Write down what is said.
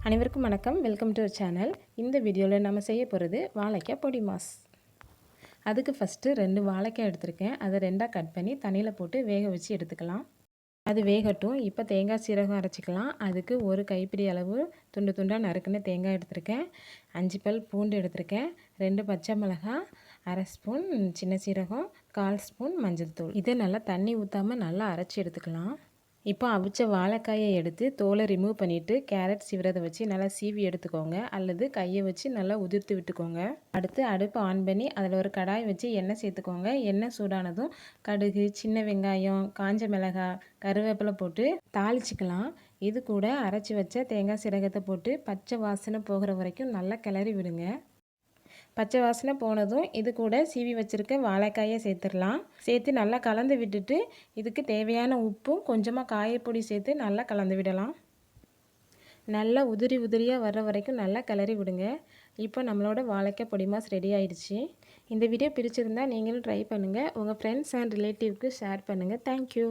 அனைவருக்கும் வணக்கம். Welcome to channel. இந்த வீடியோவில் நம்ம செய்ய போகிறது வாழைக்காய் பொடி மாஸ். அதுக்கு ஃபஸ்ட்டு 2 வாழைக்காய் எடுத்திருக்கேன். அதை 2ஆக கட் பண்ணி தண்ணியில் போட்டு வேக வச்சு எடுத்துக்கலாம். அது வேகட்டும். இப்போ தேங்காய் சீரகம் அரைச்சிக்கலாம். அதுக்கு ஒரு கைப்பிடி அளவு துண்டு துண்டாக நறுக்குன்னு தேங்காய் எடுத்திருக்கேன். 5 பல் பூண்டு எடுத்திருக்கேன். 2 பச்சை மிளகாய், 1/2 ஸ்பூன் சின்ன சீரகம், 1/4 ஸ்பூன் மஞ்சள் தூள். இதை நல்லா தண்ணி ஊற்றாமல் நல்லா அரைச்சி எடுத்துக்கலாம். இப்போ அவிச்ச வாழைக்காயை எடுத்து தோலை ரிமூவ் பண்ணிவிட்டு கேரட் சீவுறதை வச்சு நல்லா சீவி எடுத்துக்கோங்க, அல்லது கையை வச்சு நல்லா உதிர்த்து விட்டுக்கோங்க. அடுத்து அடுப்பு ஆன் பண்ணி அதில் ஒரு கடாய் வச்சு எண்ணெய் சேர்த்துக்கோங்க. எண்ணெய் சூடானதும் கடுகு, சின்ன வெங்காயம், காஞ்ச மிளகாய், கருவேப்பிலை போட்டு தாளிச்சிக்கலாம். இது கூட அரைச்சி வச்ச தேங்காய் சீரகத்தை போட்டு பச்சை வாசனை போகிற வரைக்கும் நல்லா கிளறி விடுங்க. பச்சை வாசனை போனதும் இது கூட சீவி வச்சுருக்க வாழைக்காயை சேர்த்துடலாம். சேர்த்து நல்லா கலந்து விட்டுட்டு இதுக்கு தேவையான உப்பும் கொஞ்சமாக காயப்பொடி சேர்த்து நல்லா கலந்து விடலாம். நல்லா உதிரியாக வர்ற வரைக்கும் நல்லா கிளறி விடுங்க. இப்போ நம்மளோட வாழைக்காய் பொடி மாஸ் ரெடி ஆயிடுச்சு. இந்த வீடியோ பிடிச்சிருந்தா நீங்களும் ட்ரை பண்ணுங்கள். உங்கள் ஃப்ரெண்ட்ஸ் அண்ட் ரிலேட்டிவ்க்கு ஷேர் பண்ணுங்கள். தேங்க்யூ.